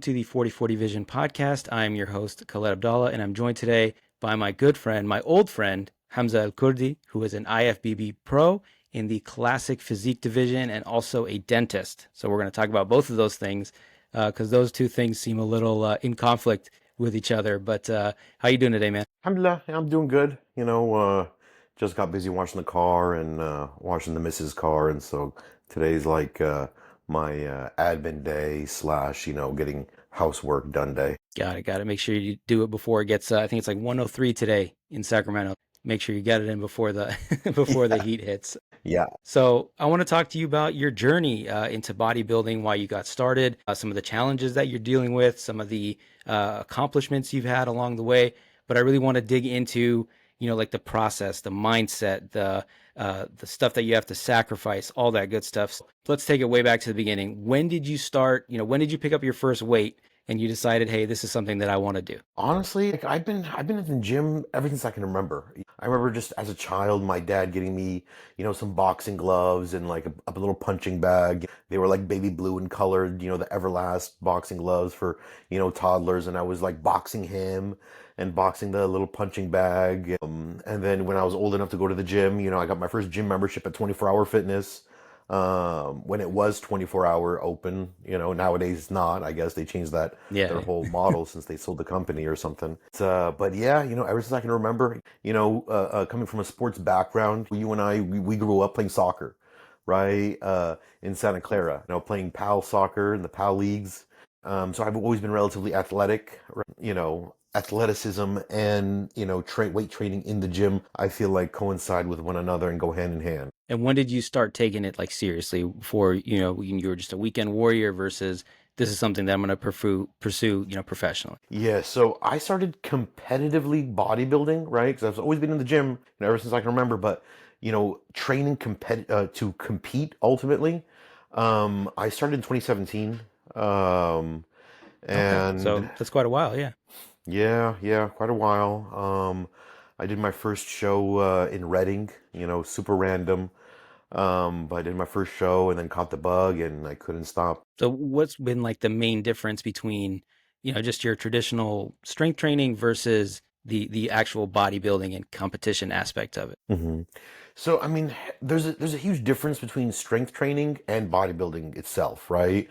To the 4040 Vision podcast. I am your host, Khaled Abdallah, and I'm joined today by my good friend, my old friend, Hamzah Alkordy, who is an IFBB Pro in the classic physique division and also a dentist. So we're going to talk about both of those things because those two things seem a little in conflict with each other. But how you doing today, man? Alhamdulillah, yeah, I'm doing good. Just got busy washing the car and washing the missus' car, and so today's like my admin day slash, getting housework done day. Got it. Make sure you do it before it gets, I think it's like 103 today in Sacramento. Make sure you get it in before the before the heat hits. Yeah. So I want to talk to you about your journey into bodybuilding, why you got started, some of the challenges that you're dealing with, some of the accomplishments you've had along the way. But I really want to dig into, like the process, the mindset, the stuff that you have to sacrifice, all that good stuff. So let's take it way back to the beginning. When did you start? When did you pick up your first weight and you decided, hey, this is something that I want to do? Honestly, like I've been at the gym ever since I can remember. I remember just as a child, my dad getting me, some boxing gloves and like a little punching bag. They were like baby blue and colored, the Everlast boxing gloves for, toddlers. And I was like boxing him and boxing the little punching bag. And then when I was old enough to go to the gym, I got my first gym membership at 24-hour Fitness. When it was 24-hour open, nowadays it's not. I guess they changed their Yeah. whole model since they sold the company or something. But yeah, ever since I can remember, coming from a sports background, you and we grew up playing soccer, right? In Santa Clara, playing PAL soccer in the PAL leagues. So I've always been relatively athletic, right? Athleticism and, weight training in the gym, I feel like coincide with one another and go hand in hand. And when did you start taking it like seriously before, when you were just a weekend warrior versus this is something that I'm going to pursue, professionally? Yeah, so I started competitively bodybuilding, right? Because I've always been in the gym, ever since I can remember. But training to compete ultimately, I started in 2017, Okay. and So that's quite a while. Yeah. yeah, quite a while. I did my first show in Reading, super random. But I did my first show and then caught the bug, and I couldn't stop. So what's been like the main difference between, just your traditional strength training versus the actual bodybuilding and competition aspect of it? hmm So, I mean, there's a huge difference between strength training and bodybuilding itself, right?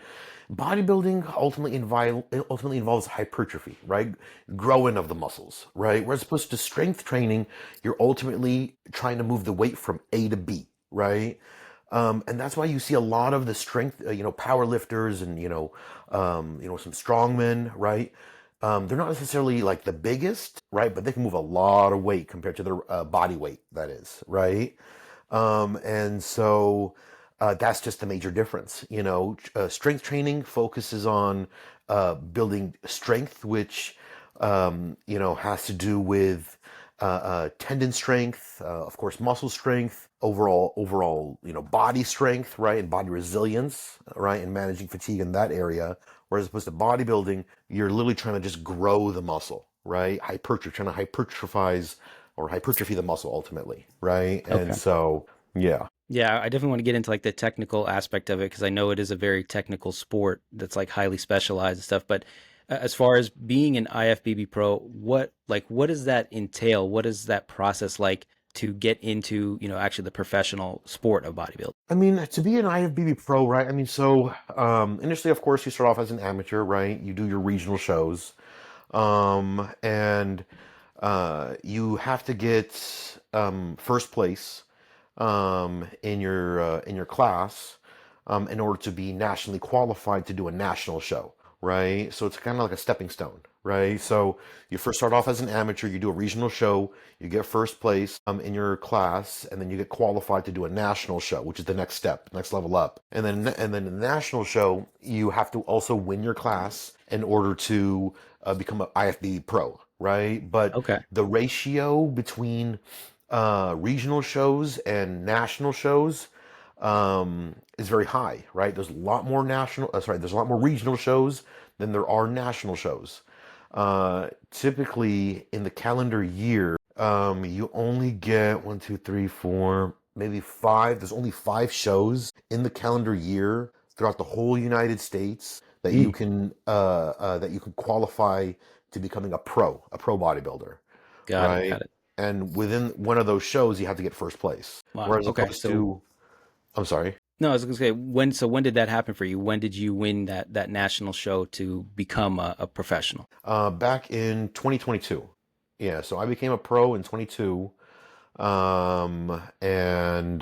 Bodybuilding ultimately involves hypertrophy, right? Growing of the muscles, right? Whereas opposed to strength training, you're ultimately trying to move the weight from A to B, right? And that's why you see a lot of the strength, power lifters and some strongmen, right? They're not necessarily like the biggest, right? But they can move a lot of weight compared to their body weight, that is, right? And so that's just the major difference. Strength training focuses on building strength, which has to do with tendon strength, of course, muscle strength, overall, body strength, right, and body resilience, right, and managing fatigue in that area. Whereas opposed to bodybuilding, you're literally trying to just grow the muscle, right? Trying to hypertrophy the muscle ultimately, right? And Okay. so, yeah. Yeah, I definitely want to get into like the technical aspect of it because I know it is a very technical sport that's like highly specialized and stuff. But as far as being an IFBB pro, what does that entail? What is that process like to get into, actually the professional sport of bodybuilding? I mean, to be an IFBB pro, right? I mean, so initially, of course, you start off as an amateur, right? You do your regional shows, and you have to get first place in your class in order to be nationally qualified to do a national show, right? So it's kind of like a stepping stone, right? So you first start off as an amateur, you do a regional show, you get first place in your class, and then you get qualified to do a national show, which is the next step, next level up. And then the national show, you have to also win your class in order to become an IFBB pro, right? But Okay. the ratio between regional shows and national shows is very high, right? There's a lot more regional shows than there are national shows. Typically, in the calendar year, you only get one, two, three, four, maybe five. There's only five shows in the calendar year throughout the whole United States Mm, that you can qualify to becoming a pro bodybuilder, got it. right? Got it. And within one of those shows, you have to get first place. Wow. Whereas Okay. opposed So to, I'm sorry, no, I was gonna say when. So when did that happen for you? When did you win that national show to become a professional? back in 2022. Yeah, so I became a pro in 22, and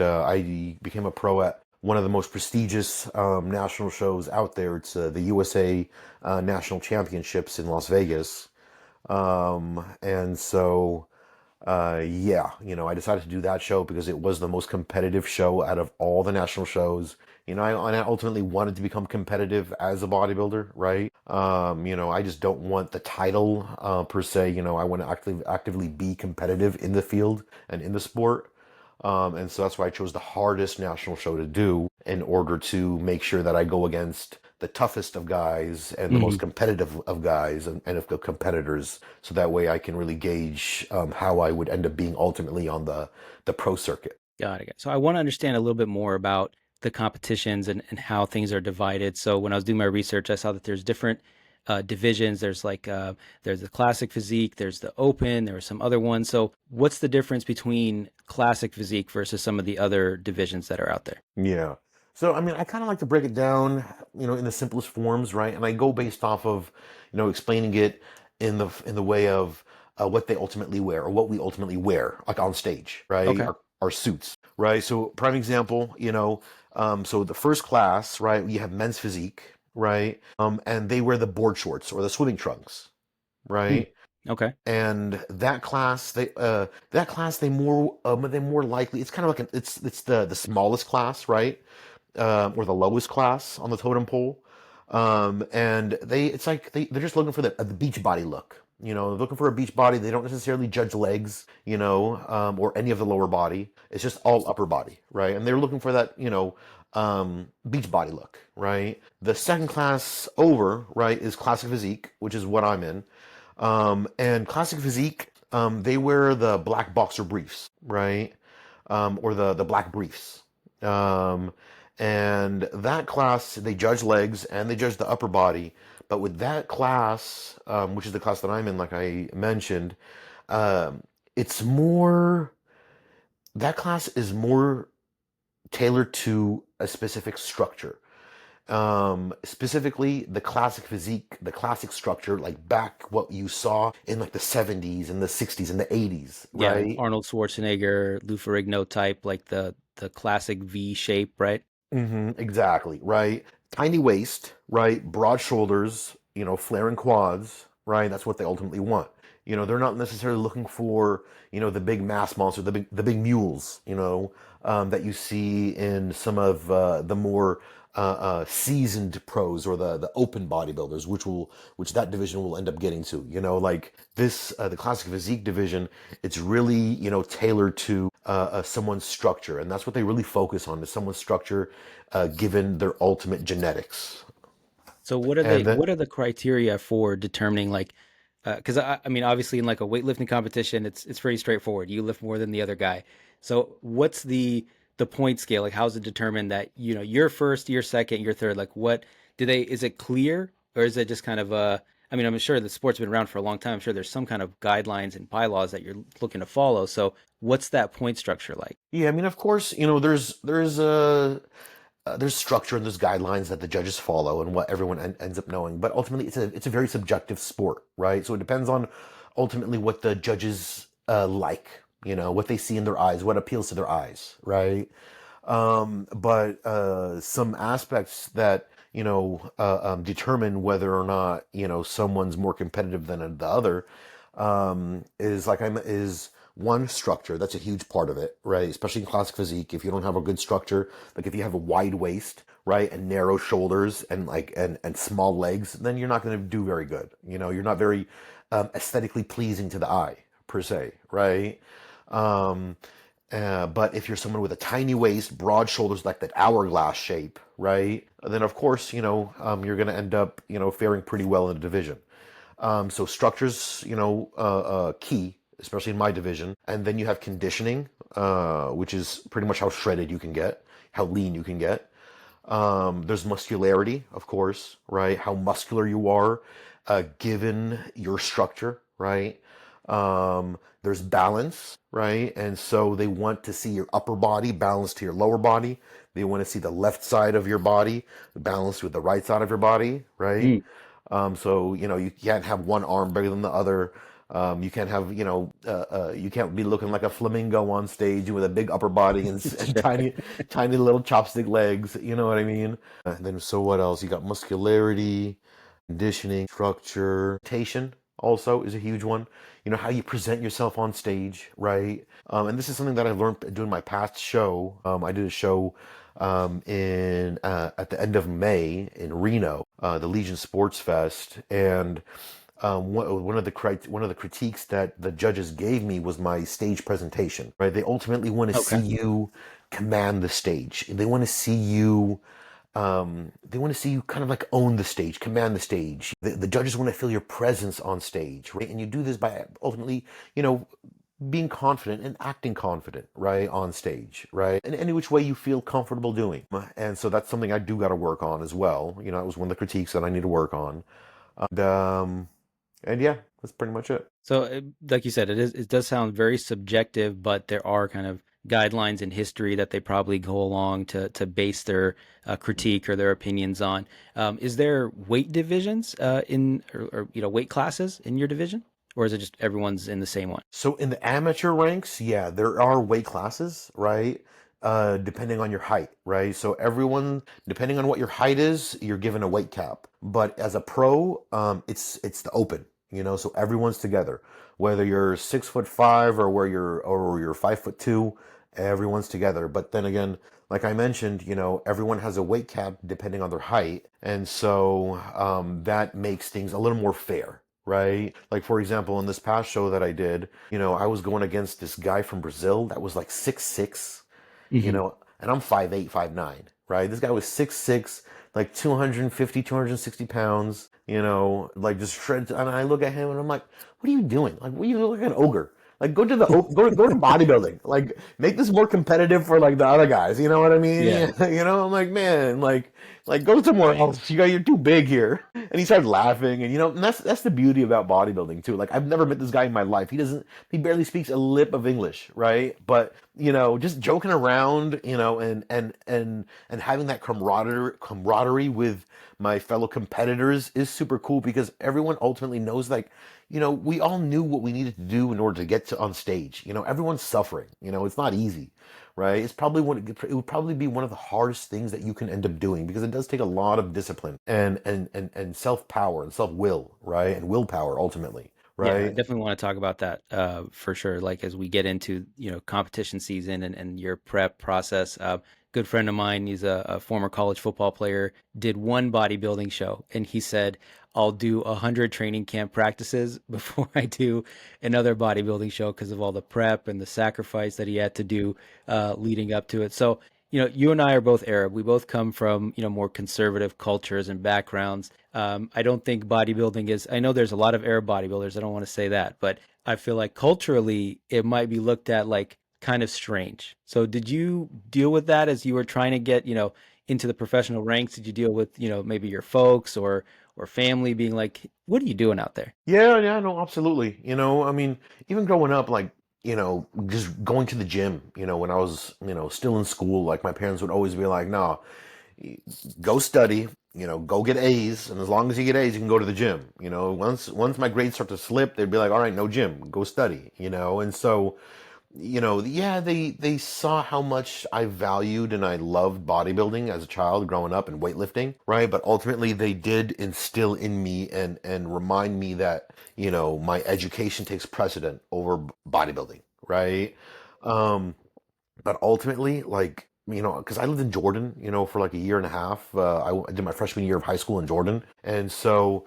I became a pro at one of the most prestigious national shows out there. It's the USA National Championships in Las Vegas. And so, yeah, I decided to do that show because it was the most competitive show out of all the national shows. I ultimately wanted to become competitive as a bodybuilder, right? I just don't want the title per se. I want to actively be competitive in the field and in the sport. And so that's why I chose the hardest national show to do in order to make sure that I go against the toughest of guys and the most Hmm. competitive of guys and of the competitors. So that way I can really gauge how I would end up being ultimately on the pro circuit. Got it. So I want to understand a little bit more about the competitions and how things are divided. So when I was doing my research, I saw that there's different divisions. There's there's the classic physique, there's the open, there are some other ones. So what's the difference between classic physique versus some of the other divisions that are out there? Yeah. So, I mean, I kind of like to break it down, in the simplest forms, right? And I go based off of, explaining it in the way of what they ultimately wear or what we ultimately wear, like on stage, right? Okay. Our suits, right? So, prime example, so the first class, right? You have men's physique, right? And they wear the board shorts or the swimming trunks, Hmm. right? Okay. And that class they more likely it's kind of like it's the smallest class, right? Or the lowest class on the totem pole. And it's like they're just looking for the beach body look. Looking for a beach body. They don't necessarily judge legs, or any of the lower body. It's just all upper body, right? And they're looking for that, beach body look, right? The second class over, right, is classic physique, which is what I'm in. And classic physique, they wear the black boxer briefs, right? Or the black briefs. Um, and that class, they judge legs and they judge the upper body. But with that class, which is the class that I'm in, like I mentioned, um, it's more, that class is more tailored to a specific structure. Specifically the classic physique, the classic structure, like back what you saw in like the 70s and the 60s and the 80s, Yeah, like right? Arnold Schwarzenegger, Lou Ferrigno type, like the classic V shape, right? Exactly, right? Tiny waist, right? Broad shoulders, flaring quads, right? That's what they ultimately want. They're not necessarily looking for, the big mass monster, the big mules, that you see in some of the more seasoned pros or the open bodybuilders, which that division will end up getting to. Like this, the classic physique division, it's really tailored to someone's structure, and that's what they really focus on is someone's structure, given their ultimate genetics. So what are And then, what are the criteria for determining like because I mean obviously in like a weightlifting competition it's pretty straightforward. You lift more than the other guy. So what's the point scale? Like how's it determined that you're first, you're second, you're third? Like what do they is it clear or is it just kind of I mean I'm sure the sport's been around for a long time. I'm sure there's some kind of guidelines and bylaws that you're looking to follow. So what's that point structure like? yeah, I mean, of course, there's structure and there's guidelines that the judges follow and what everyone ends up knowing. But ultimately, it's a very subjective sport, right? So it depends on ultimately what the judges like, what they see in their eyes, what appeals to their eyes, right? But some aspects that determine whether or not someone's more competitive than the other is one structure. That's a huge part of it, right? Especially in classic physique. If you don't have a good structure, like if you have a wide waist, right, and narrow shoulders and and small legs, then you're not going to do very good. You're not very aesthetically pleasing to the eye per se, right? Um, but if you're someone with a tiny waist, broad shoulders, like that hourglass shape, right, then of course, you're going to end up, faring pretty well in the division. So structures, key, especially in my division. And then you have conditioning, which is pretty much how shredded you can get, how lean you can get. There's muscularity, of course, right? How muscular you are, given your structure, right? There's balance, right? And so they want to see your upper body balanced to your lower body. They want to see the left side of your body balanced with the right side of your body, right? Mm. So, you can't have one arm bigger than the other. You can't have, you can't be looking like a flamingo on stage with a big upper body and Sure. tiny little chopstick legs. You know what I mean? And then, so what else? You got muscularity, conditioning, structure, rotation also is a huge one. How you present yourself on stage, right? And this is something that I learned doing my past show. I did a show in at the end of May in Reno, the Legion Sports Fest, and one of the critiques that the judges gave me was my stage presentation. Right? They ultimately want to see Okay. you command the stage. They want to see you. They want to see you kind of like own the stage, command the stage. The judges want to feel your presence on stage, right? And you do this by ultimately, you know, being confident and acting confident, right, on stage, right? In any which way you feel comfortable doing. And so that's something I do got to work on as well. It was one of the critiques that I need to work on. And, um, and yeah, that's pretty much it. So, like you said, it does sound very subjective, but there are kind of guidelines in history that they probably go along to base their critique or their opinions on. Is there weight divisions in or weight classes in your division, or is it just everyone's in the same one? So in the amateur ranks, yeah, there are weight classes, right? Depending on your height, right? So everyone, depending on what your height is, you're given a weight cap. But as a pro, it's the open, so everyone's together. Whether you're 6'5" or you're 5'2", everyone's together. But then again, like I mentioned, everyone has a weight cap depending on their height, and so that makes things a little more fair, right? Like, for example, in this past show that I did, I was going against this guy from Brazil that was like 6'6", Hmm. and I'm 5'8", 5'9", right? This guy was 6'6", like 250, 260 pounds, like just shredded. And I look at him and I'm like, what are you doing? Like, what are you look like an ogre? Like, go to bodybuilding. Like, make this more competitive for like the other guys. You know what I mean? Yeah. I'm like, man, like go somewhere else. You're too big here. And he started laughing, and that's the beauty about bodybuilding too. Like, I've never met this guy in my life. He barely speaks a lip of English, right? But just joking around, and having that camaraderie with my fellow competitors is super cool because everyone ultimately knows, like, we all knew what we needed to do in order to get on stage. Everyone's suffering. It's not easy, right? It would probably be one of the hardest things that you can end up doing because it does take a lot of discipline and self power and self will, right? And willpower ultimately, Yeah, I right? definitely want to talk about that for sure. Like as we get into, competition season and your prep process. Good friend of mine, he's a former college football player, did one bodybuilding show, and he said, "I'll do 100 training camp practices before I do another bodybuilding show because of all the prep and the sacrifice that he had to do leading up to it." So, you and I are both Arab. We both come from, more conservative cultures and backgrounds. I don't think bodybuilding is, I know there's a lot of Arab bodybuilders. I don't want to say that, but I feel like culturally it might be looked at like kind of strange. So did you deal with that as you were trying to get, into the professional ranks? Did you deal with, maybe your folks or family being like, what are you doing out there? Yeah, yeah, no, absolutely. I mean, even growing up, like, just going to the gym, when I was, still in school, like my parents would always be like, no, go study, go get A's, and as long as you get A's, you can go to the gym. Once my grades start to slip, they'd be like, all right, no gym, go study, and so yeah, they saw how much I valued and I loved bodybuilding as a child growing up and weightlifting, right? But ultimately they did instill in me and remind me that, my education takes precedent over bodybuilding, right? Um, but ultimately, like, because I lived in Jordan, for like a year and a half. I did my freshman year of high school in Jordan. And so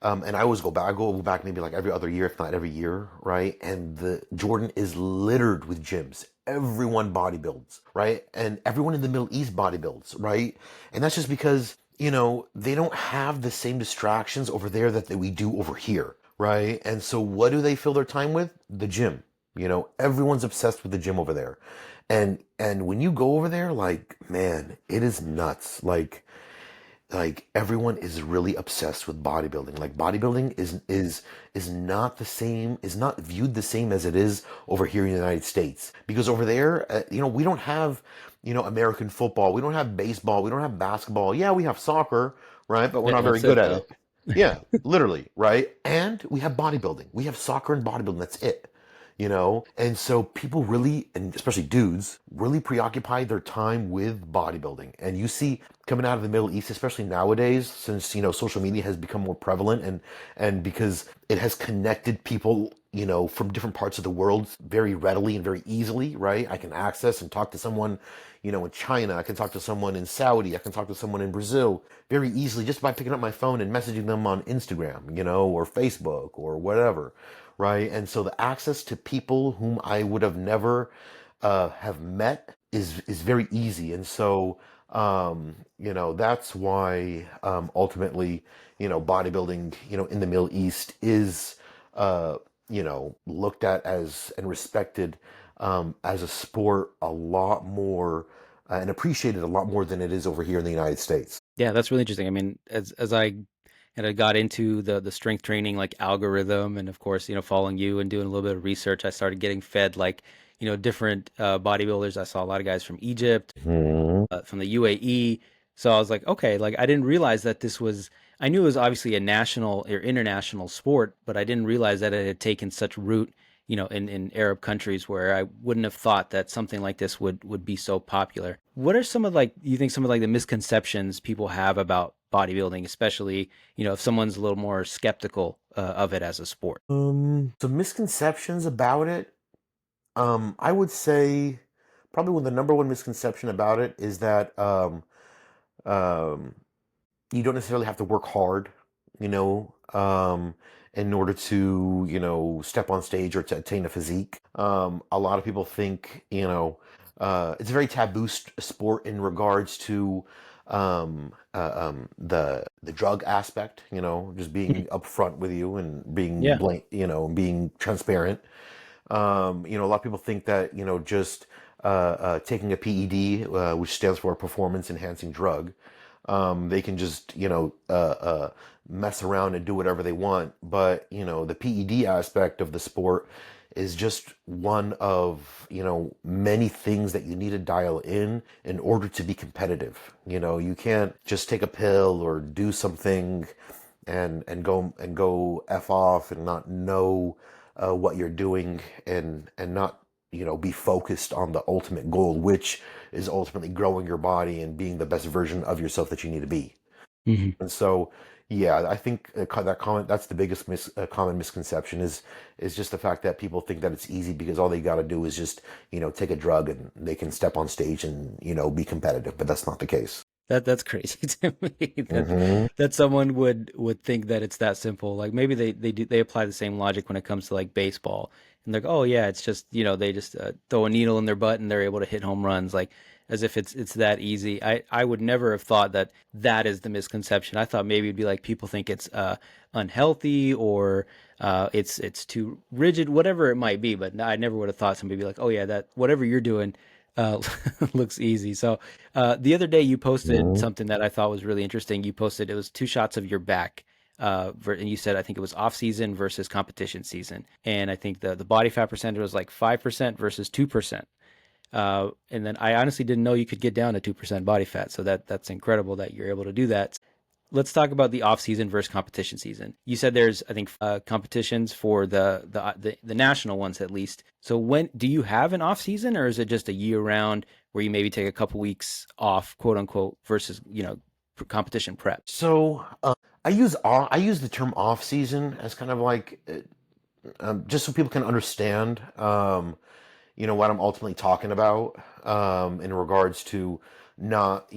and I always go back. I go back maybe like every other year, if not every year, right? And the Jordan is littered with gyms. Everyone bodybuilds, right? And everyone in the Middle East bodybuilds, right? And that's just because they don't have the same distractions over there that we do over here, right? And so what do they fill their time with? The gym. Everyone's obsessed with the gym over there. And when you go over there, like, man, it is nuts. Like everyone is really obsessed with bodybuilding. Like bodybuilding is not the same, is not viewed the same as it is over here in the United States. Because over there, we don't have, American football, we don't have baseball, we don't have basketball. Yeah, we have soccer, right? But we're not very That's good it at though. it. Yeah, literally, right? And we have bodybuilding. We have soccer and bodybuilding. That's it. And so people really, and especially dudes, really preoccupy their time with bodybuilding. And you see coming out of the Middle East, especially nowadays, since social media has become more prevalent, and because it has connected people from different parts of the world very readily and very easily, right? I can access and talk to someone in China. I can talk to someone in Saudi. I can talk to someone in Brazil very easily just by picking up my phone and messaging them on Instagram, or Facebook or whatever, right? And so the access to people whom I would have never have met is very easy. And so that's why ultimately bodybuilding in the Middle East is looked at as and respected as a sport a lot more and appreciated a lot more than it is over here in the United States. Yeah, that's really interesting. I mean, as I kind of got into the strength training like algorithm, and of course, following you and doing a little bit of research, I started getting fed like, different bodybuilders. I saw a lot of guys from Egypt, Mhm. from the UAE. So I was like, okay, like I didn't realize that this was, I knew it was obviously a national or international sport, but I didn't realize that it had taken such root, in Arab countries where I wouldn't have thought that something like this would be so popular. What are some of like, you think some of like the misconceptions people have about bodybuilding, especially, if someone's a little more skeptical of it as a sport? So misconceptions about it. I would say probably one of the number one misconception about it is that um, you don't necessarily have to work hard, in order to, step on stage or to attain a physique. A lot of people think, it's a very taboo sport in regards to the drug aspect, just being upfront with you and being Yeah. blank, being transparent. A lot of people think that, just taking a PED, which stands for a performance enhancing drug, they can just, mess around and do whatever they want. But, the PED aspect of the sport is just one of, many things that you need to dial in order to be competitive. You can't just take a pill or do something and go F off and not know what you're doing and not be focused on the ultimate goal, which is ultimately growing your body and being the best version of yourself that you need to be. Hmm. And so, yeah, I think that comment, that's the biggest common misconception is just the fact that people think that it's easy because all they got to do is just take a drug and they can step on stage and be competitive, but that's not the case. That's crazy to me that Hmm. someone would think that it's that simple. Like maybe they apply the same logic when it comes to like baseball, and they're like, oh yeah, it's just they just throw a needle in their butt and they're able to hit home runs, like as if it's that easy. I would never have thought that that is the misconception. I thought maybe it'd be like people think it's unhealthy or it's too rigid, whatever it might be. But I never would have thought somebody would be like, oh yeah, that whatever you're doing uh, looks easy. So the other day you posted Hmm. something that I thought was really interesting. You posted it was two shots of your back, and you said I think it was off season versus competition season, and I think the body fat percentage was like 5% versus 2%. And then I honestly didn't know you could get down to 2% body fat, so that's incredible that you're able to do that. Let's talk about the off season versus competition season. You said there's, I think, competitions for the national ones at least. So when do you have an off season, or is it just a year round where you maybe take a couple weeks off, quote unquote, versus competition prep? So I use the term off season as kind of like just so people can understand, what I'm ultimately talking about, in regards to not,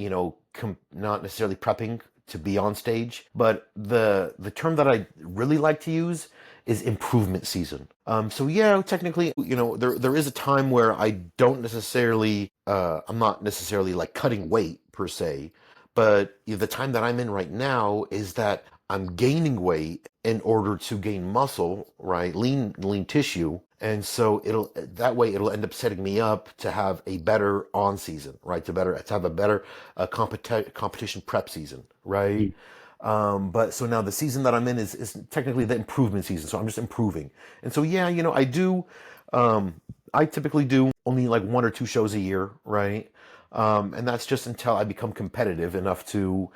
not necessarily prepping to be on stage, but the term that I really like to use is improvement season. So yeah, technically, there is a time where I don't necessarily, I'm not necessarily like cutting weight per se, but the time that I'm in right now is that I'm gaining weight in order to gain muscle, right? Lean tissue. And so it'll end up setting me up to have a better on season, right? To have a better competition prep season, right? Mhm. But so now the season that I'm in is technically the improvement season. So I'm just improving. And so, yeah, um, I typically do only like one or two shows a year, right? And that's just until I become competitive enough to,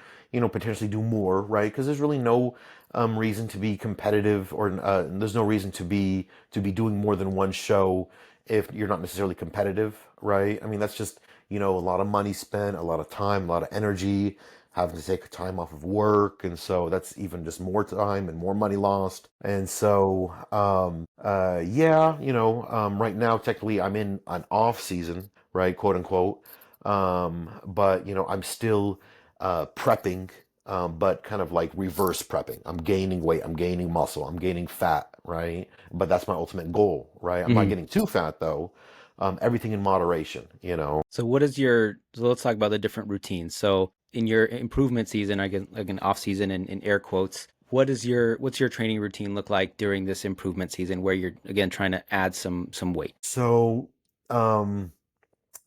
potentially do more, right? Because there's really no reason to be competitive, or there's no reason to be doing more than one show if you're not necessarily competitive, right? I mean, that's just, a lot of money spent, a lot of time, a lot of energy, having to take time off of work, and so that's even just more time and more money lost. And so, yeah, right now technically I'm in an off season, right, quote unquote. But I'm still prepping, but kind of like reverse prepping. I'm gaining weight, I'm gaining muscle, I'm gaining fat, right? But that's my ultimate goal, right? I'm not Mhm. getting too fat though. Everything in moderation. So what is so let's talk about the different routines. So in your improvement season, I get like an off season in air quotes, what's your training routine look like during this improvement season where you're again trying to add some weight? So, um,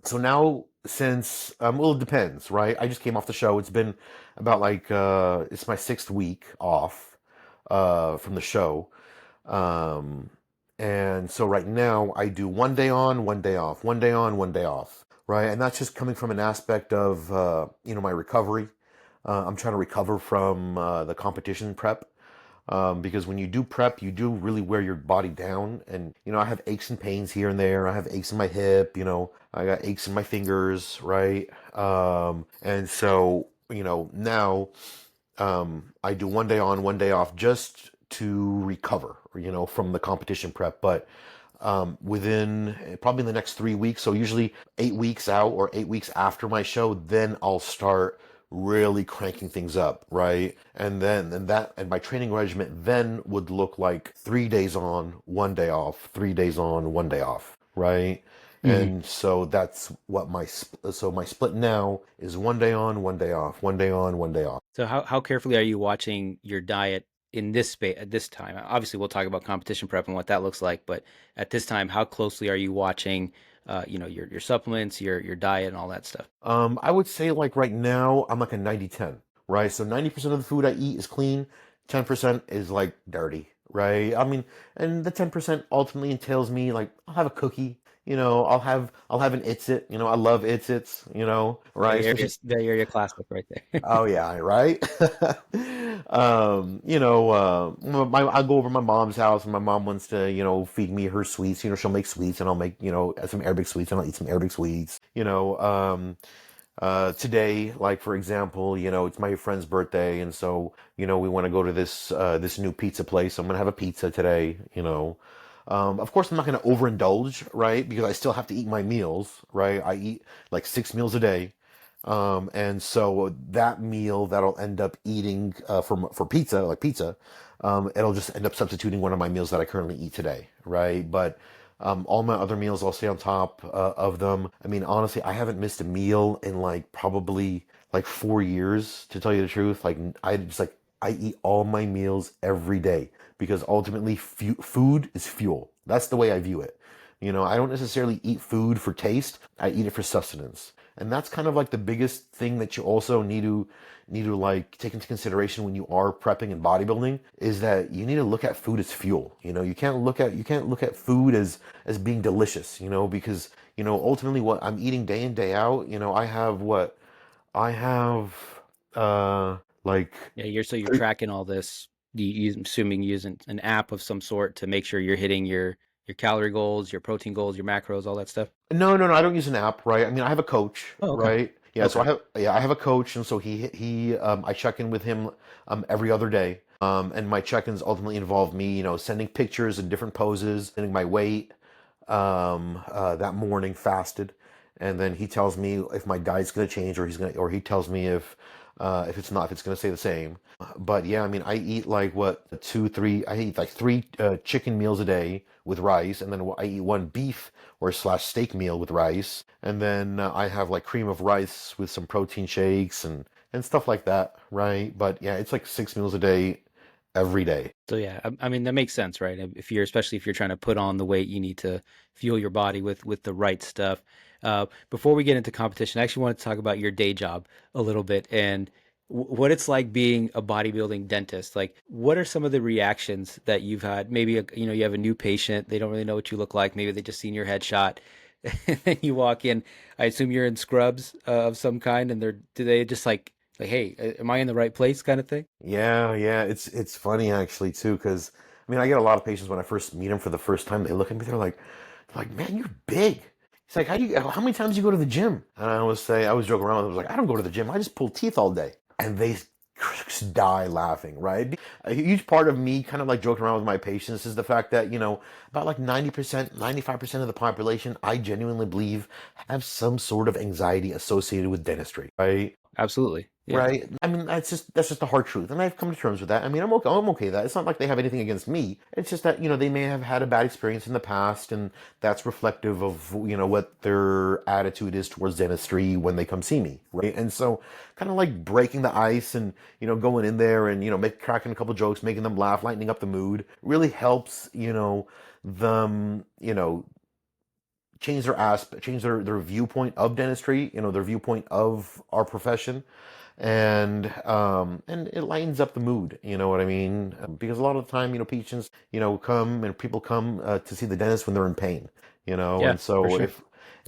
so now since well, it depends, right? I just came off the show. It's been about like it's my sixth week off from the show. Um, and so right now I do one day on, one day off, one day on, one day off, right? And that's just coming from an aspect of my recovery. I'm trying to recover from the competition prep. Because when you do prep, you do really wear your body down. And, I have aches and pains here and there. I have aches in my hip, I got aches in my fingers, right? And so, now I do one day on, one day off just to recover, from the competition prep. But within probably the next 3 weeks, so usually 8 weeks out or 8 weeks after my show, then I'll start really cranking things up, right? And my training regimen then would look like 3 days on, one day off, 3 days on, one day off, right? Mhm. And so that's what my split now is: one day on, one day off, one day on, one day off. So how carefully are you watching your diet in this space at this time? Obviously, we'll talk about competition prep and what that looks like, but at this time, how closely are you watching, your supplements, your diet, and all that stuff? I would say like right now I'm like a 90-10, right? So 90% of the food I eat is clean, 10% is like dirty, right? I mean, and the 10% ultimately entails me like I'll have a cookie, I'll have an Itsit, I love Itsits, right? Especially Bay Area classic right there. oh yeah, right. I'll go over to my mom's house and my mom wants to, feed me her sweets. She'll make sweets and I'll make, some Arabic sweets and I'll eat some Arabic sweets. Today, like for example, it's my friend's birthday, and so we want to go to this new pizza place. I'm gonna have a pizza today. Of course, I'm not gonna overindulge, right? Because I still have to eat my meals, right? I eat like 6 meals a day. And so that meal that I'll end up eating for pizza, like pizza, it'll just end up substituting one of my meals that I currently eat today, right? But all my other meals, I'll stay on top of them. I mean, honestly, I haven't missed a meal in like probably like 4 years, to tell you the truth. Like I eat all my meals every day because ultimately food is fuel. That's the way I view it. I don't necessarily eat food for taste. I eat it for sustenance. And that's kind of like the biggest thing that you also need to like take into consideration when you are prepping and bodybuilding, is that you need to look at food as fuel. You can't look at food as being delicious, because ultimately what I'm eating day in day out, I have uh like Yeah, you're tracking all this. Assuming using an app of some sort to make sure you're hitting your calorie goals, your protein goals, your macros, all that stuff. No, no, no. I don't use an app, right? I mean, I have a coach, Oh, okay. right? Yeah, so Okay. I have a coach, and so I check in with him every other day. And my check-ins ultimately involve me, sending pictures in different poses, sending my weight, that morning fasted, and then he tells me if my diet's going to change, or he tells me if it's going to stay the same. But yeah, I mean, I eat like what, two, three. I eat like three chicken meals a day with rice, and then I eat one beef or slash steak meal with rice, and then I have like cream of rice with some protein shakes and and stuff like that, right? But yeah, it's like 6 meals a day, every day. So yeah, I mean that makes sense, right? If you're especially if you're trying to put on the weight, you need to fuel your body with the right stuff. Before we get into competition, I actually want to talk about your day job a little bit and what it's like being a bodybuilding dentist. Like, what are some of the reactions that you've had? Maybe you have a new patient, they don't really know what you look like. Maybe they just seen your headshot, and then you walk in. I assume you're in scrubs of some kind, and do they just like, hey, am I in the right place, kind of thing? Yeah, yeah, it's funny actually too, because I mean, I get a lot of patients when I first meet them for the first time. They look at me, they're like, man, you're big. It's like, how many times do you go to the gym? And I always joke around. I was like, I don't go to the gym. I just pull teeth all day. And they die laughing, right? A huge part of me kind of like joking around with my patients is the fact that, about like 90%, 95% of the population, I genuinely believe have some sort of anxiety associated with dentistry, right? Absolutely. Yeah. Right. I mean, that's just the hard truth, and I've come to terms with that. I mean, I'm okay with that. It's not like they have anything against me. It's just that they may have had a bad experience in the past, and that's reflective of what their attitude is towards dentistry when they come see me, right? And so, kind of like breaking the ice and going in there and cracking a couple jokes, making them laugh, lightening up the mood, really helps them change their viewpoint of dentistry, their viewpoint of our profession, and it lightens up the mood. You know what I mean? Because a lot of the time, patients, come and people come to see the dentist when they're in pain. Yeah, And for so sure.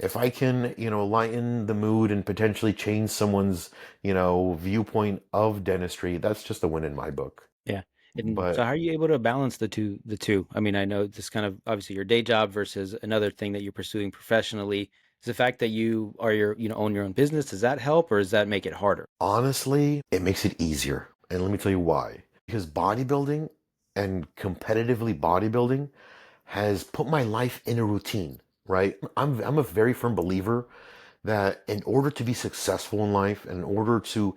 if I can, lighten the mood and potentially change someone's, viewpoint of dentistry, that's just a win in my book. Yeah. And so But how are you able to balance the two? I mean, I know this kind of obviously your day job versus another thing that you're pursuing professionally. Is the fact that you are own your own business, does that help or does that make it harder? honestly, it makes it easier. And let me tell you why. Because bodybuilding and competitively bodybuilding has put my life in a routine, right? I'm a very firm believer that in order to be successful in life, and in order to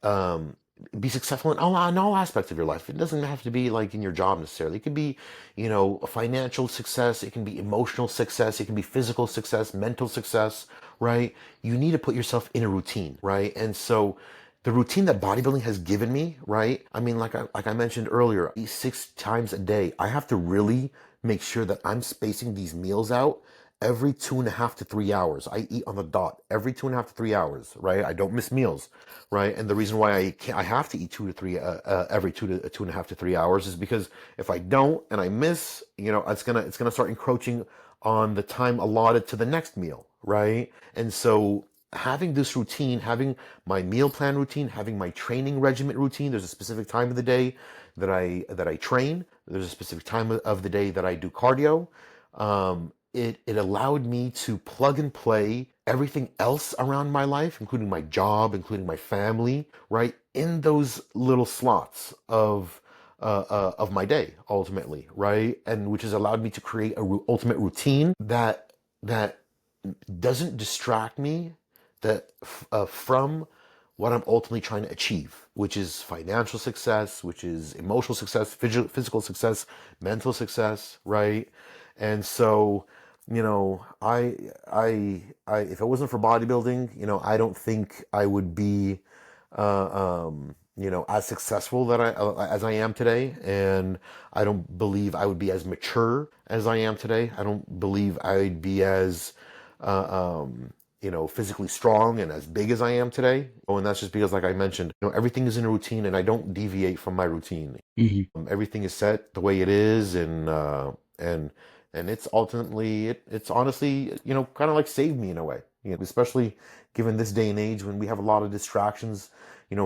um, be successful in all aspects of your life, it doesn't have to be like in your job necessarily. It could be, a financial success. It can be emotional success. It can be physical success, mental success, right? You need to put yourself in a routine, right? And so the routine that bodybuilding has given me, right? I mean, like I mentioned earlier, I eat 6 times a day. I have to really make sure that I'm spacing these meals out every 2.5 to 3 hours. I eat on the dot every 2.5 to 3 hours, right? I don't miss meals, right? And the reason why I have to eat every 2.5 to 3 hours is because if I don't and I miss, it's gonna start encroaching on the time allotted to the next meal, right? And so having this routine, having my meal plan routine, having my training regimen routine, there's a specific time of the day that I train. There's a specific time of the day that I do cardio. It allowed me to plug and play everything else around my life, including my job, including my family, right, in those little slots of my day, ultimately, right, and which has allowed me to create a ultimate routine that doesn't distract me from what I'm ultimately trying to achieve, which is financial success, which is emotional success, physical success, mental success, right? And so, if it wasn't for bodybuilding, I don't think I would be, as successful as I am today, and I don't believe I would be as mature as I am today. I don't believe I'd be as, physically strong and as big as I am today. Oh, and that's just because, like I mentioned, everything is in a routine, and I don't deviate from my routine. Hmm. Everything is set the way it is, and it's ultimately it's honestly kind of like saved me in a way. Especially given this day and age when we have a lot of distractions,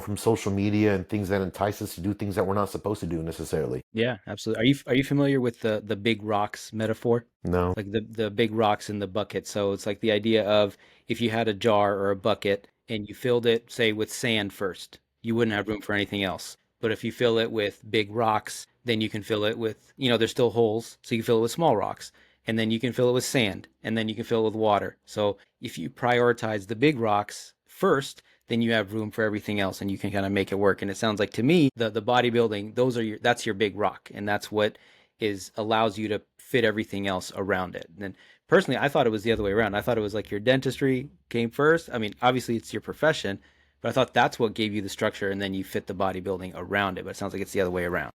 from social media and things that entice us to do things that we're not supposed to do necessarily. Yeah, absolutely. Are you familiar with the big rocks metaphor? No. Like the big rocks in the bucket. So it's like the idea of if you had a jar or a bucket and you filled it, say, with sand first, you wouldn't have room for anything else. But if you fill it with big rocks, then you can fill it with, there's still holes, so you can fill it with small rocks. And then you can fill it with sand, and then you can fill it with water. So if you prioritize the big rocks first, then you have room for everything else and you can kind of make it work. And it sounds like to me, the bodybuilding, that's your big rock. And that's what is allows you to fit everything else around it. And personally, I thought it was the other way around. I thought it was like your dentistry came first. I mean, obviously it's your profession, But I thought that's what gave you the structure, and then you fit the bodybuilding around it. But it sounds like it's the other way around.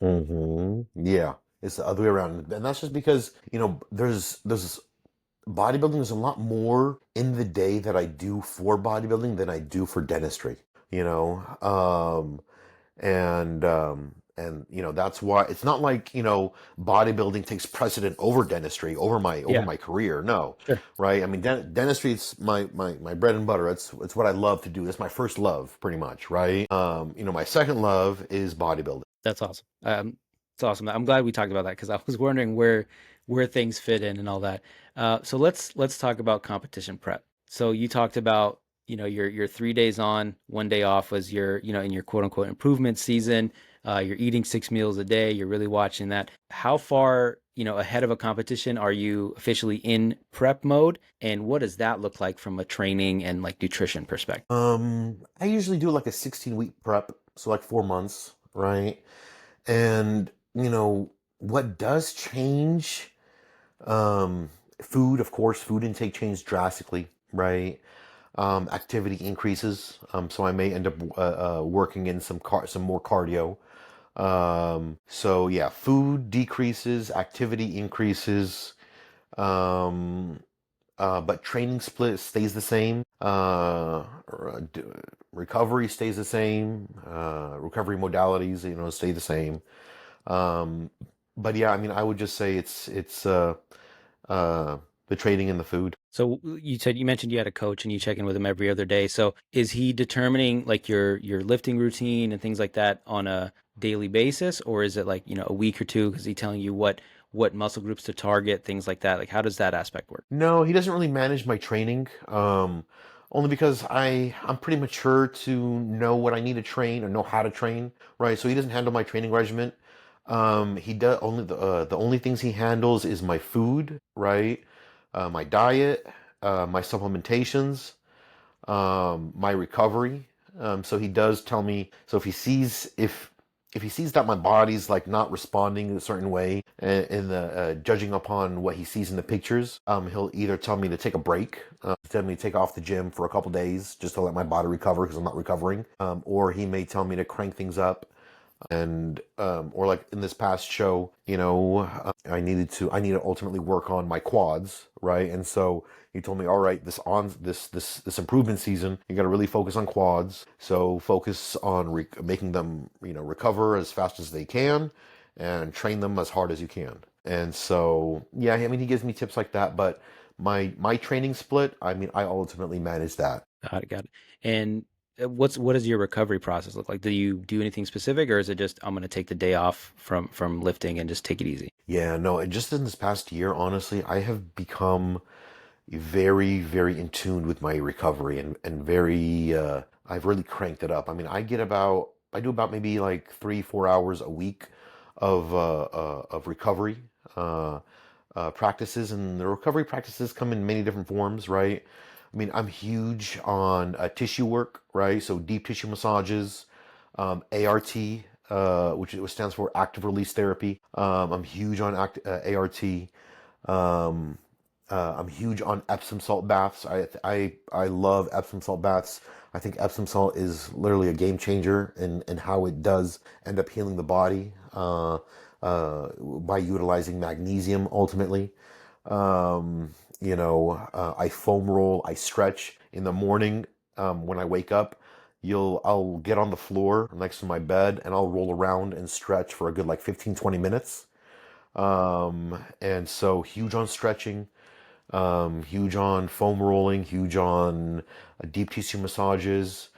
Yeah, it's the other way around, and that's just because there's bodybuilding is a lot more in the day that I do for bodybuilding than I do for dentistry. You know, and that's why it's not like bodybuilding takes precedent over dentistry over Yeah, my career. No, sure. right? I mean, dentistry is my bread and butter. It's what I love to do. It's my first love, pretty much, right? My second love is bodybuilding. That's awesome. It's awesome. I'm glad we talked about that because I was wondering where things fit in and all that. So let's talk about competition prep. So you talked about your 3 days on, 1 day off was your in your quote unquote improvement season. You're eating 6 meals a day. You're really watching that. How far ahead of a competition are you officially in prep mode, and what does that look like from a training and like nutrition perspective? I usually do like a 16-week prep, so like 4 months, right? And what does change? Food, of course, food intake changed drastically, right? Activity increases, so I may end up working in some more cardio. So yeah, food decreases, activity increases, um, but training split stays the same. Recovery stays the same. Recovery modalities, stay the same. Um, but yeah, I mean, I would just say it's uh, the training and the food. So you mentioned you had a coach and you check in with him every other day. So is he determining like your lifting routine and things like that on a daily basis, or is it like, a week or two? Is he telling you what muscle groups to target, things like that? Like how does that aspect work? No, he doesn't really manage my training. Only because I'm pretty mature to know what I need to train or know how to train, right? So he doesn't handle my training regimen. He does only the only things he handles is my food, right? My diet, my supplementations, my recovery. So he does tell me. So if he sees that my body's like not responding in a certain way, and judging upon what he sees in the pictures, he'll either tell me to take a break, tell me to take off the gym for a couple days just to let my body recover because I'm not recovering, or he may tell me to crank things up and or like in this past show, I needed to ultimately work on my quads, right? And so he told me, all right, this improvement season, you got to really focus on quads. So focus on making them recover as fast as they can, and train them as hard as you can. And so yeah, I mean he gives me tips like that, but my training split, I mean I ultimately manage that. Got it, got it. And what does your recovery process look like? Do you do anything specific, or is it just I'm gonna take the day off from lifting and just take it easy? Yeah, no, and just in this past year, honestly, I have become very, very in tune with my recovery, and very I've really cranked it up. I mean, I do about maybe like 3, 4 hours a week of recovery practices, and the recovery practices come in many different forms, right? I mean, I'm huge on tissue work, right? So deep tissue massages, ART, which stands for active release therapy. I'm huge on ART. Um, I'm huge on Epsom salt baths. I love Epsom salt baths. I think Epsom salt is literally a game changer in how it does end up healing the body by utilizing magnesium ultimately. I foam roll, I stretch in the morning. When I wake up, I'll get on the floor next to my bed and I'll roll around and stretch for a good like 15, 20 minutes. And so huge on stretching, huge on foam rolling, huge on deep tissue massages,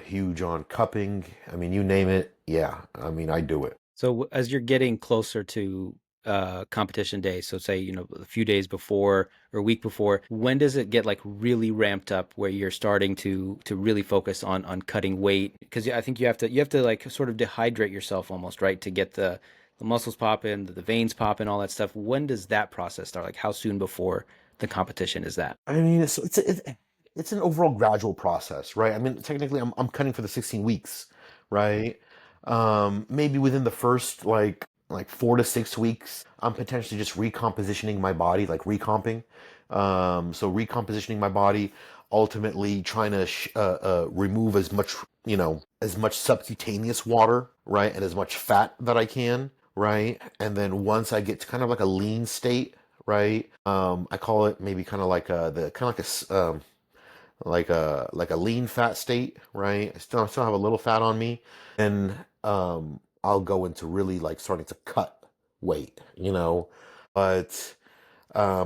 huge on cupping. I mean, you name it. Yeah. I mean, I do it. So as you're getting closer to competition day, so say, a few days before or a week before, when does it get like really ramped up where you're starting to really focus on cutting weight? Because I think you have to like sort of dehydrate yourself almost, right? To get the muscles popping, the veins popping, all that stuff. When does that process start? Like how soon before the competition is that? I mean, it's an overall gradual process, right? I mean, technically, I'm cutting for the 16 weeks, right? Maybe within the first like 4 to 6 weeks, I'm potentially just recompositioning my body, like recomping. So recompositioning my body. ultimately trying to remove as much, as much subcutaneous water, right, and as much fat that I can, right? And then once I get to kind of like a lean state, right, I call it maybe kind of like the kind of like like a lean fat state, right? I still have a little fat on me, and I'll go into really like starting to cut weight, but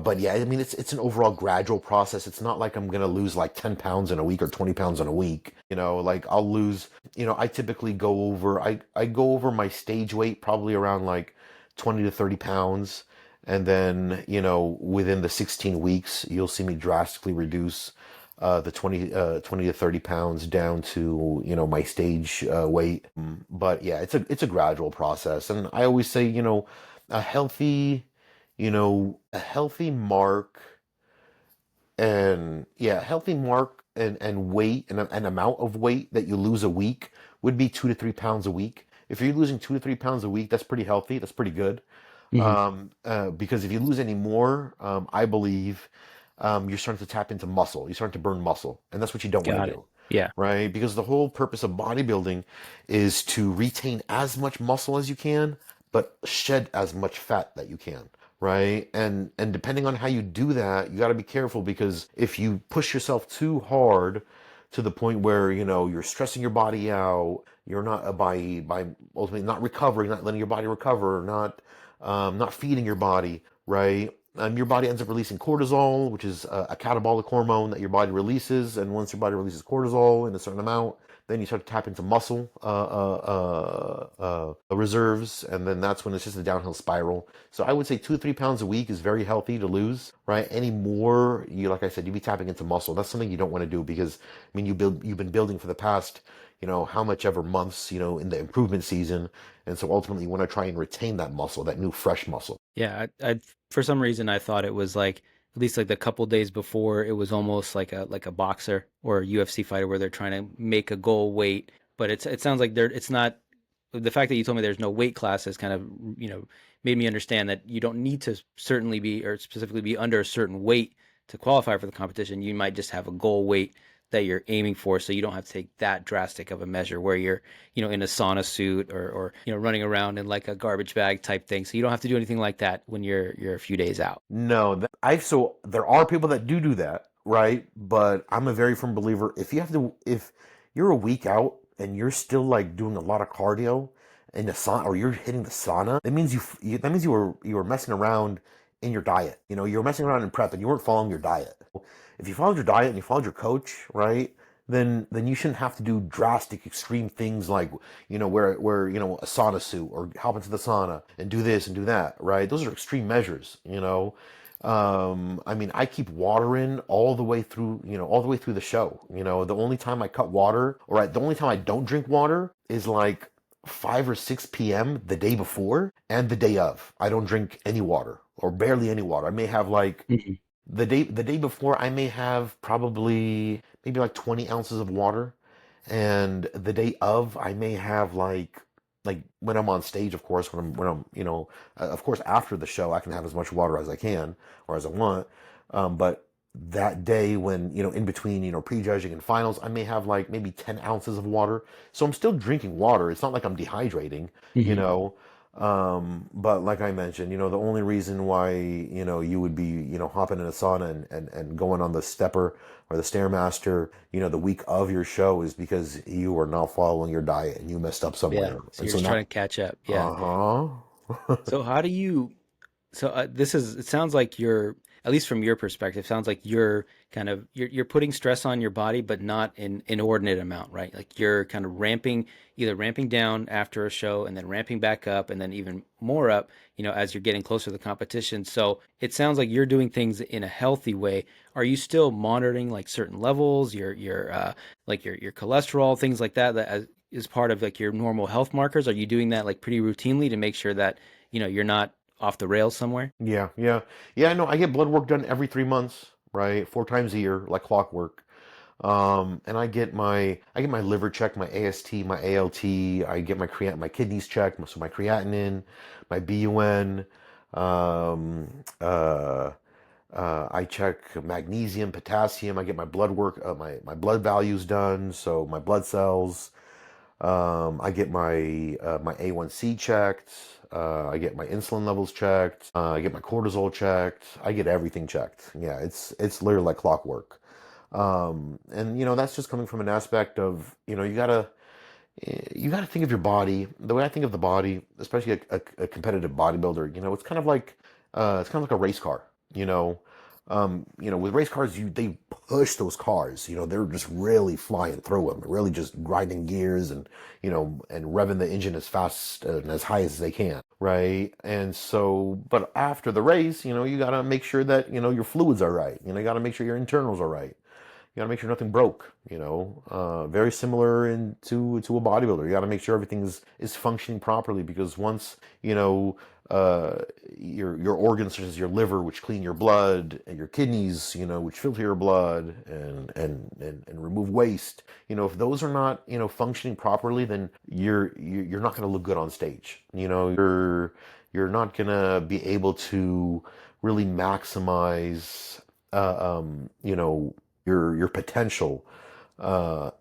but yeah, I mean, it's an overall gradual process. It's not like I'm gonna lose like 10 pounds in a week or 20 pounds in a week. Like I'll lose, I typically I go over my stage weight probably around like 20 to 30 pounds. And then, within the 16 weeks, you'll see me drastically reduce the 20 to 30 pounds down to, my stage weight. But yeah, it's a gradual process. And I always say, a healthy, a healthy mark and yeah, healthy mark and weight and an amount of weight that you lose a week would be 2 to 3 pounds a week. If you're losing 2 to 3 pounds a week, that's pretty healthy. That's pretty good. Hmm. Because if you lose any more, I believe you're starting to tap into muscle. You're starting to burn muscle, and that's what you don't want to Got it. do, Yeah. right? Because the whole purpose of bodybuilding is to retain as much muscle as you can, but shed as much fat that you can, right? And depending on how you do that, you got to be careful because if you push yourself too hard to the point where you're stressing your body out, you're not by ultimately not recovering, not letting your body recover, not feeding your body, right? Your body ends up releasing cortisol, which is a catabolic hormone that your body releases. And once your body releases cortisol in a certain amount, then you start to tap into muscle reserves, and then that's when it's just a downhill spiral. So I would say 2 to 3 pounds a week is very healthy to lose, right? Any more, like I said, you'd be tapping into muscle. That's something you don't want to do because I mean you've been building for the past how much ever months in the improvement season, and so ultimately you want to try and retain that muscle, that new fresh muscle. Yeah. I for some reason I thought it was like at least like the couple days before it was almost like a boxer or a UFC fighter where they're trying to make a goal weight, but it sounds like it's not. The fact that you told me there's no weight class has kind of made me understand that you don't need to certainly be or specifically be under a certain weight to qualify for the competition. You might just have a goal weight that you're aiming for, so you don't have to take that drastic of a measure where you're in a sauna suit or running around in like a garbage bag type thing. So you don't have to do anything like that when you're a few days out. No, so there are people that do that, right? But I'm a very firm believer. If you're a week out and you're still like doing a lot of cardio in the sauna, or you're hitting the sauna, that means that means you were messing around in your diet. You were messing around in prep and you weren't following your diet. If you followed your diet and you followed your coach, right? Then you shouldn't have to do drastic, extreme things like where a sauna suit or hop into the sauna and do this and do that, right? Those are extreme measures. I mean, I keep water in all the way through, all the way through the show. The only time I cut water, the only time I don't drink water is like 5 or 6 p.m. the day before and the day of. I don't drink any water or barely any water. I may have like Mhm. the day before I may have probably maybe like 20 ounces of water, and the day of I may have like when I'm on stage, of course, when I'm of course after the show I can have as much water as I can or as I want, but that day when in between prejudging and finals I may have like maybe 10 ounces of water, so I'm still drinking water. It's not like I'm dehydrating, you Mhm. know but like I mentioned, the only reason why, you would be, hopping in a sauna and going on the stepper or the stairmaster, the week of your show is because you are not following your diet and you messed up Yeah. somewhere. So And you're so just trying now, to catch up. Yeah. uh-huh. So how do you So it sounds like you're, at least from your perspective, sounds like you're kind of you're putting stress on your body, but not in inordinate amount, right? Like you're kind of either ramping down after a show and then ramping back up and then even more up, as you're getting closer to the competition. So it sounds like you're doing things in a healthy way. Are you still monitoring like certain levels, your cholesterol, things like that, is part of like your normal health markers? Are you doing that like pretty routinely to make sure that, you're not off the rails somewhere? Yeah, yeah. Yeah, no, I get blood work done every 3 months, right? 4 times a year, like clockwork. And I get my liver checked, my AST, my ALT. I get my kidneys checked, so my creatinine, my BUN, um, uh, I check magnesium, potassium. I get my blood work, my blood values done, so my blood cells. I get my A1C checked. I get my insulin levels checked. I get my cortisol checked. I get everything checked. Yeah, it's literally like clockwork. And that's just coming from an aspect of you gotta think of your body. The way I think of the body, especially a competitive bodybuilder, it's kind of like a race car. You know, with race cars, they push those cars. They're just really flying through them, really just grinding gears and revving the engine as fast and as high as they can, right? And so, but after the race, you gotta make sure that your fluids are right. You gotta make sure your internals are right. You gotta make sure nothing broke. Very similar to a bodybuilder. You gotta make sure everything is functioning properly, because once your organs such as your liver, which clean your blood, and your kidneys, which filter your blood and remove waste, if those are not functioning properly, then you're not gonna look good on stage. You're not gonna be able to really maximize your potential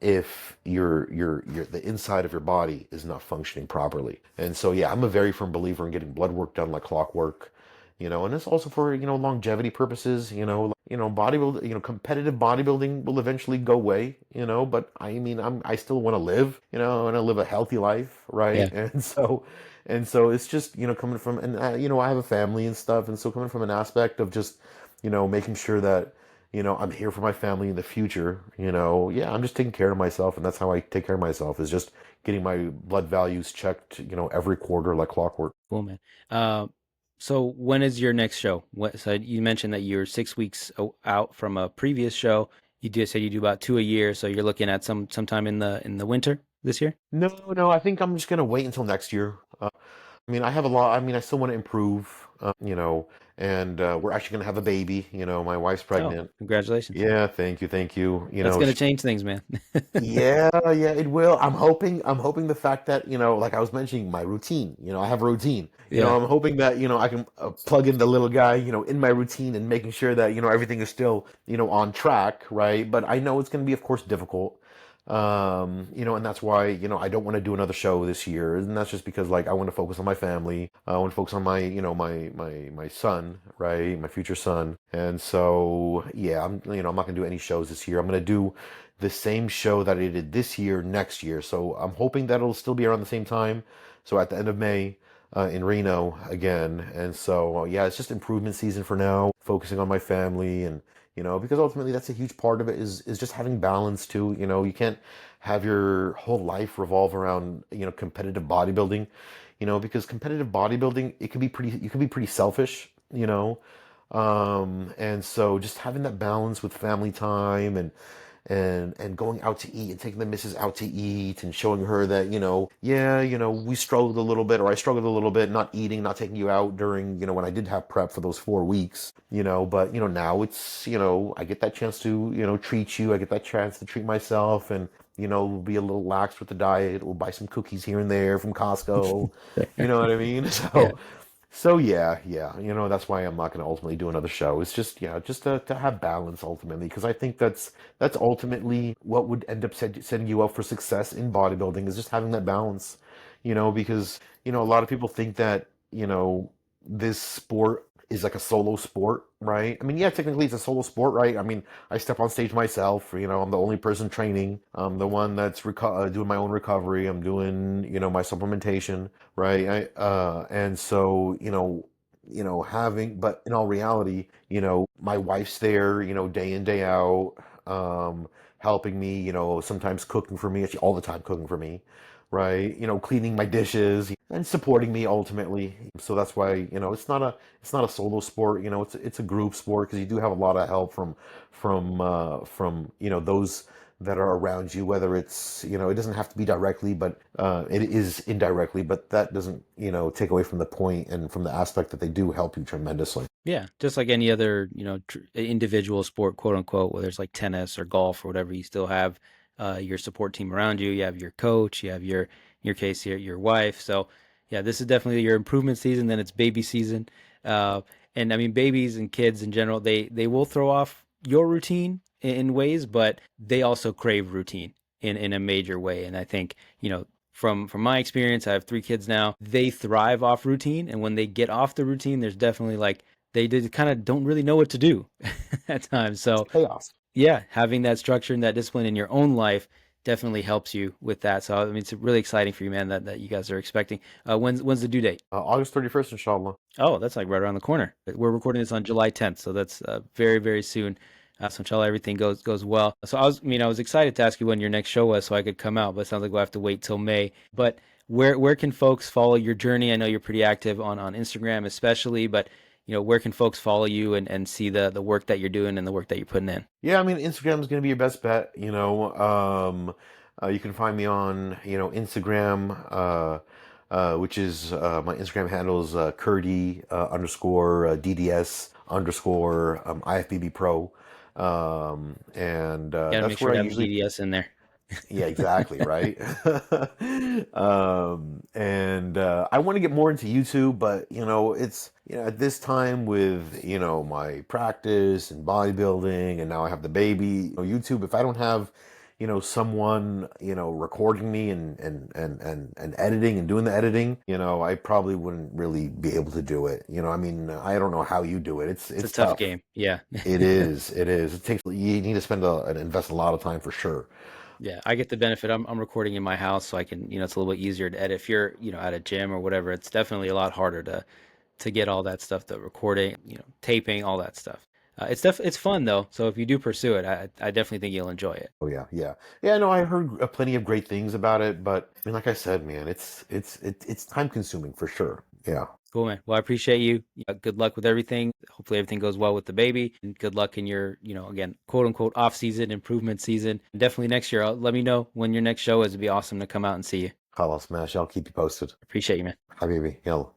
if the inside of your body is not functioning properly. And so yeah, I'm a very firm believer in getting blood work done like clockwork. And it's also for longevity purposes. Bodybuilding, competitive bodybuilding will eventually go away. But I mean, I still want to live. And I live a healthy life, right? Yeah. And so it's just coming from, and I have a family and stuff, and so coming from an aspect of just making sure that I'm here for my family in the future. Yeah, I'm just taking care of myself, and that's how I take care of myself, is just getting my blood values checked, every quarter like clockwork. Cool, man. Uh, so when is your next show? So you mentioned that you're 6 weeks out from a previous show. You do say you do about two a year, so you're looking at sometime in the winter this year. No, no, I think I'm just gonna wait until next year. I mean, I have a lot. I mean, I still want to improve, and we're actually gonna have a baby. My wife's Oh, pregnant. congratulations. Yeah, thank you, thank you. That's gonna change things, man. Yeah, yeah, it will. I'm hoping the fact that, like I was mentioning, my routine, I have a routine. Yeah. I'm hoping that, I can plug in the little guy, in my routine, and making sure that, everything is still, on track, right? But I know it's going to be, of course, difficult. And that's why, I don't want to do another show this year. And that's just because, like, I want to focus on my family. I want to focus on my, my son, right? My future son. And so, yeah, I'm not gonna do any shows this year. I'm gonna do the same show that I did this year next year. So I'm hoping that it'll still be around the same time. So at the end of May, in Reno again. And so, yeah, it's just improvement season for now, focusing on my family, and because ultimately that's a huge part of it, is just having balance too. You can't have your whole life revolve around, competitive bodybuilding, because competitive bodybuilding, you can be pretty selfish, and so just having that balance with family time, and going out to eat, and taking the missus out to eat, and showing her that, yeah, we struggled a little bit, or I struggled a little bit not eating, not taking you out during, when I did have prep for those 4 weeks, but now it's, I get that chance to, treat you. I get that chance to treat myself, and be a little lax with the diet. We'll buy some cookies here and there from Costco. You know what I mean? Yeah. So yeah, yeah, that's why I'm not going to ultimately do another show. It's just, yeah, just to have balance ultimately, because I think that's ultimately what would end up setting you up for success in bodybuilding, is just having that balance. Because a lot of people think that this sport is like a solo sport, right? I mean, yeah, technically it's a solo sport, right? I mean, I step on stage myself. I'm the only person training. I'm the one that's doing my own recovery. I'm doing, my supplementation, right? And so, but in all reality, my wife's there, day in, day out, helping me, sometimes cooking for me, actually all the time cooking for me, right? Cleaning my dishes and supporting me ultimately. So that's why, it's not a solo sport. It's a group sport, because you do have a lot of help from those that are around you, whether it's, it doesn't have to be directly, but it is indirectly, but that doesn't, take away from the point and from the aspect that they do help you tremendously. Yeah, just like any other, individual sport, quote unquote, whether it's like tennis or golf or whatever, you still have your support team around you. You have your coach, you have in your case, your wife. So, yeah, this is definitely your improvement season. Then it's baby season, uh, And I mean, babies and kids in general, they will throw off your routine in ways, but they also crave routine in a major way. And I think, from my experience, I have 3 kids now. They thrive off routine, and when they get off the routine, there's definitely like they did kind of don't really know what to do at times. It's So chaos. yeah, having that structure and that discipline in your own life definitely helps you with that. So I mean, it's really exciting for you, man, that you guys are expecting. When's the due date? August 31st, inshallah. Oh, that's like right around the corner. We're recording this on July 10th, so that's very, very soon. So inshallah everything goes well. So I was excited to ask you when your next show was, so I could come out. But it sounds like we'll have to wait till May. But where can folks follow your journey? I know you're pretty active on Instagram, especially. But where can folks follow you and see the work that you're doing and the work that you're putting in? Yeah, I mean, Instagram is going to be your best bet. You can find me on, Instagram, which is my Instagram handle is Kurdy underscore DDS underscore IFBB Pro. And Got to make that's sure where I to have the usually, DDS in there. yeah, exactly, right? And I want to get more into YouTube, but it's at this time with my practice and bodybuilding, and now I have the baby. YouTube. If I don't have someone recording me and editing and doing the editing, I probably wouldn't really be able to do it. I mean, I don't know how you do it. It's It's a it's tough tough. game. Yeah. It is. It is. It takes. You need to spend and invest a lot of time for sure. Yeah, I get the benefit. I'm recording in my house, so I can, it's a little bit easier to edit. If you're, at a gym or whatever, it's definitely a lot harder to get all that stuff, the recording, taping, all that stuff. It's fun though. So if you do pursue it, I definitely think you'll enjoy it. Oh yeah, yeah, yeah. No, I heard plenty of great things about it, but I mean, like I said, man, it's time consuming for sure. Yeah. Cool, man. Well, I appreciate you. Good luck with everything. Hopefully everything goes well with the baby, and good luck in your, again, quote unquote off season, improvement season. And definitely next year. Let me know when your next show is. It'd be awesome to come out and see you. Khalas, smash. I'll keep you posted. Appreciate you, man. Habibi, yalla.